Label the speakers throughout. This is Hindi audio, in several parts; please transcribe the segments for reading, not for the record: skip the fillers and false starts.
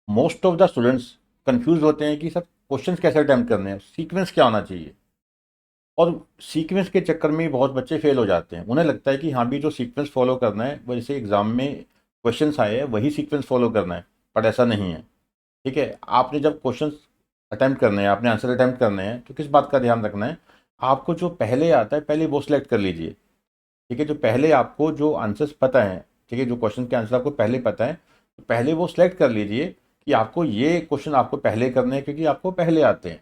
Speaker 1: Most of the students confuse होते हैं कि सर क्वेश्चन कैसे अटेम्प्ट करने हैं, सीक्वेंस क्या होना चाहिए। और सीक्वेंस के चक्कर में ही बहुत बच्चे फेल हो जाते हैं। उन्हें लगता है कि हाँ भी जो सीक्वेंस फॉलो करना है वो जैसे एग्जाम में क्वेश्चंस आए हैं वही सीक्वेंस फॉलो करना है, बट ऐसा नहीं है। ठीक है, आपने जब क्वेश्चंस अटेम्प्ट करने हैं, आपने आंसर अटेम्प्ट करने हैं, तो किस बात का ध्यान रखना है, आपको जो पहले आता है पहले वो सिलेक्ट कर लीजिए। ठीक है, जो पहले आपको जो आंसर्स पता है, ठीक है, जो क्वेश्चन के आंसर आपको पहले पता है, तो पहले वो सिलेक्ट कर लीजिए कि आपको ये क्वेश्चन आपको पहले करने हैं क्योंकि आपको पहले आते हैं।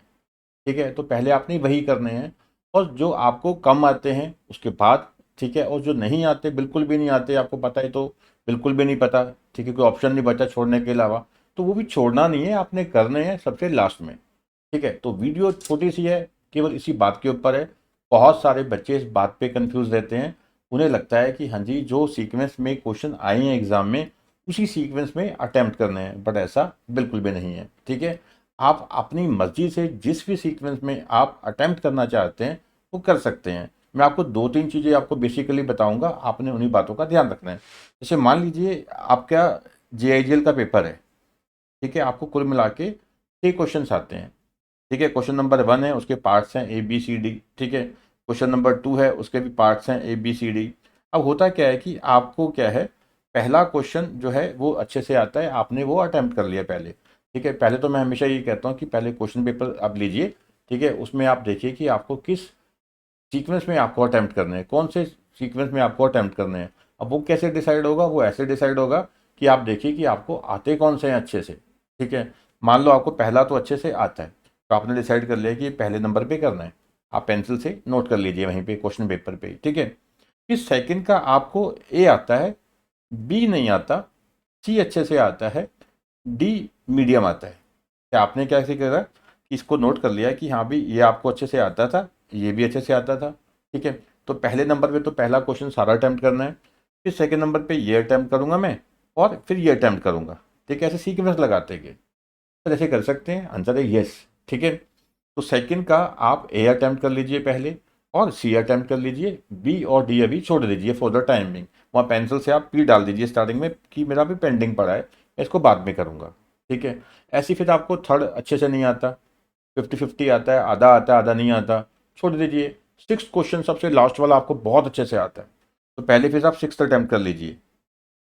Speaker 1: ठीक है, तो पहले आपने वही करने हैं। और जो आपको कम आते हैं उसके बाद, ठीक है, और जो नहीं आते, बिल्कुल भी नहीं आते, आपको पता है तो बिल्कुल भी नहीं पता, ठीक है, कोई ऑप्शन नहीं बचा छोड़ने के अलावा, तो वो भी छोड़ना नहीं है, आपने करने हैं सबसे लास्ट में। ठीक है, तो वीडियो छोटी सी है, केवल इसी बात के ऊपर है। बहुत सारे बच्चे इस बात पे कंफ्यूज रहते हैं। उन्हें लगता है कि हाँ जी जो सीक्वेंस में क्वेश्चन आए हैं एग्जाम में उसी सीक्वेंस में अटेम्प्ट करने हैं, बट ऐसा बिल्कुल भी नहीं है। ठीक है, आप अपनी मर्जी से जिस भी सीक्वेंस में आप अटेम्प्ट करना चाहते हैं वो कर सकते हैं। मैं आपको दो तीन चीज़ें आपको बेसिकली बताऊंगा, आपने उन्हीं बातों का ध्यान रखना है। जैसे मान लीजिए आपका JIGL का पेपर है। ठीक है, आपको कुल मिला के 6 क्वेश्चन आते हैं। ठीक है, क्वेश्चन नंबर 1 है, उसके पार्ट्स हैं ABCD। ठीक है, क्वेश्चन नंबर 2 है, उसके भी पार्ट्स हैं ABCD। अब होता क्या है कि आपको क्या है, पहला क्वेश्चन जो है वो अच्छे से आता है, आपने वो अटेम्प्ट कर लिया पहले। ठीक है, पहले तो मैं हमेशा ये कहता हूँ कि पहले क्वेश्चन पेपर आप लीजिए। ठीक है, उसमें आप देखिए कि आपको किस सीक्वेंस में आपको अटेम्प्ट करने हैं, कौन से सीक्वेंस में आपको अटेम्प्ट करने हैं। अब वो कैसे डिसाइड होगा, वो ऐसे डिसाइड होगा कि आप देखिए कि आपको आते कौन से हैं अच्छे से। ठीक है, मान लो आपको पहला तो अच्छे से आता है, तो आपने डिसाइड कर लिया कि पहले नंबर पे करना है, आप पेंसिल से नोट कर लीजिए वहीं पे क्वेश्चन पेपर पे। ठीक है, फिर सेकंड का आपको A आता है, B नहीं आता, C अच्छे से आता है, D मीडियम आता है। क्या आपने कैसे करा कि इसको नोट कर लिया कि हाँ भी ये आपको अच्छे से आता था, ये भी अच्छे से आता था। ठीक है, तो पहले नंबर पे तो पहला क्वेश्चन सारा अटैम्प्ट करना है, फिर सेकंड नंबर पे ये अटैम्प्ट करूंगा मैं, और फिर ये अटैम्प्ट करूंगा। ठीक है, ऐसे सीक्वेंस लगाते गए तो ऐसे कर सकते हैं, आंसर है यस। ठीक है, तो सेकंड का आप A अटैम्प्ट कर लीजिए पहले, और C अटैम्प्ट कर लीजिए, B और D अभी छोड़ दीजिए फॉर द टाइमिंग। वहाँ पेंसिल से आप P डाल दीजिए स्टार्टिंग में कि मेरा भी पेंडिंग पड़ा है, मैं इसको बाद में करूँगा। ठीक है, ऐसे फिर आपको थर्ड अच्छे से नहीं आता, 50-50 आता है, आधा नहीं आता, छोड़ दीजिए। सिक्स क्वेश्चन सबसे लास्ट वाला आपको बहुत अच्छे से आता है, तो पहले फिर आप सिक्स अटैम्प्ट कर लीजिए।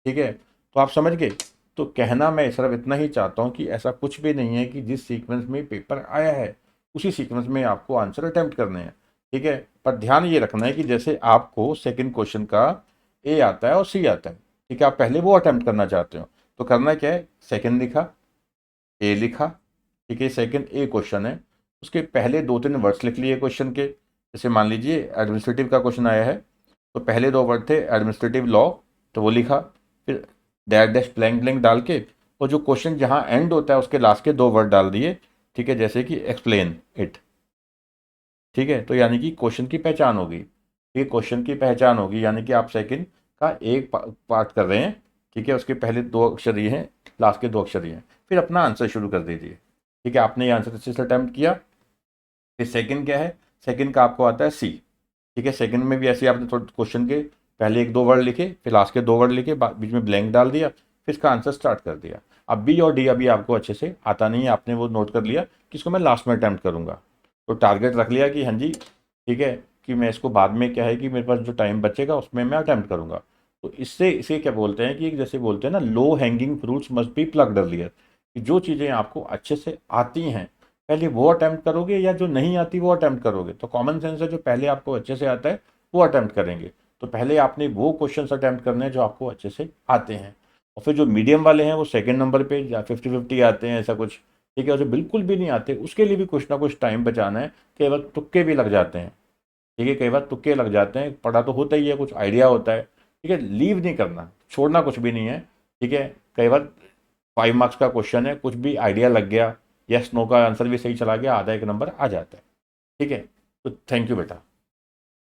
Speaker 1: ठीक है, तो आप समझ गए। तो कहना मैं सिर्फ इतना ही चाहता हूँ कि ऐसा कुछ भी नहीं है कि जिस सीक्वेंस में पेपर आया है उसी सीक्वेंस में आपको आंसर अटेम्प्ट करने हैं। ठीक है, पर ध्यान ये रखना है कि जैसे आपको सेकंड क्वेश्चन का A आता है और C आता है, ठीक है, आप पहले वो अटेम्प्ट करना चाहते हो, तो करना क्या है, सेकंड लिखा, A लिखा। ठीक है, सेकंड A क्वेश्चन है, उसके पहले दो तीन वर्ड्स लिख लिए क्वेश्चन के। जैसे मान लीजिए एडमिनिस्ट्रेटिव का क्वेश्चन आया है, तो पहले दो वर्ड थे एडमिनिस्ट्रेटिव लॉ, तो वो लिखा। फिर डैश डैश ब्लैंक ब्लैंक डाल के, और जो क्वेश्चन जहाँ एंड होता है उसके लास्ट के दो वर्ड डाल दिए। ठीक है, जैसे कि एक्सप्लेन इट। ठीक है, तो यानी कि क्वेश्चन की पहचान होगी। ठीक है, क्वेश्चन की पहचान होगी यानी कि आप सेकंड का एक पार्ट कर रहे हैं। ठीक है, उसके पहले दो अक्षर ये हैं, लास्ट के दो अक्षर ये हैं, फिर अपना आंसर शुरू कर दीजिए। ठीक है, आपने ये आंसर अच्छे से अटैम्प्ट किया। फिर सेकंड क्या है, सेकंड का आपको आता है C। ठीक है, सेकंड में भी ऐसे ही आपने थोड़ा क्वेश्चन के पहले एक दो वर्ड लिखे, फिर लास्ट के दो वर्ड लिखे, बीच में ब्लैंक डाल दिया, फिर इसका आंसर स्टार्ट कर दिया। अब B और D अभी आपको अच्छे से आता नहीं है, आपने वो नोट कर लिया कि इसको मैं लास्ट में अटैम्प्ट करूंगा, तो टारगेट रख लिया कि हाँ जी ठीक है, कि मैं इसको बाद में क्या है कि मेरे पास जो टाइम बचेगा उसमें मैं अटैम्प्ट करूंगा। तो इससे इसे क्या बोलते हैं कि जैसे बोलते हैं ना, low hanging fruits must be plugged earlier, कि जो चीज़ें आपको अच्छे से आती हैं पहले वो अटैम्प्ट करोगे, या जो नहीं आती वो अटैम्प्ट करोगे। तो कॉमन सेंस है, जो पहले आपको अच्छे से आता है वो अटैम्प्ट करेंगे। तो पहले आपने वो क्वेश्चंस अटैम्प्ट करने हैं जो आपको अच्छे से आते हैं, और फिर जो मीडियम वाले हैं वो सेकंड नंबर पे या 50-50 आते हैं ऐसा कुछ। ठीक है, और जो बिल्कुल भी नहीं आते उसके लिए भी कुछ ना कुछ टाइम बचाना है। कई बार तुक्के भी लग जाते हैं। ठीक है, कई बार तुक्के लग जाते हैं, पढ़ा तो होता ही है, कुछ आइडिया होता है। ठीक है, लीव नहीं करना, छोड़ना कुछ भी नहीं है। ठीक है, कई बार 5 मार्क्स का क्वेश्चन है, कुछ भी आइडिया लग गया, यस नो का आंसर भी सही चला गया, आधा एक नंबर आ जाता है। ठीक है, तो थैंक यू बेटा।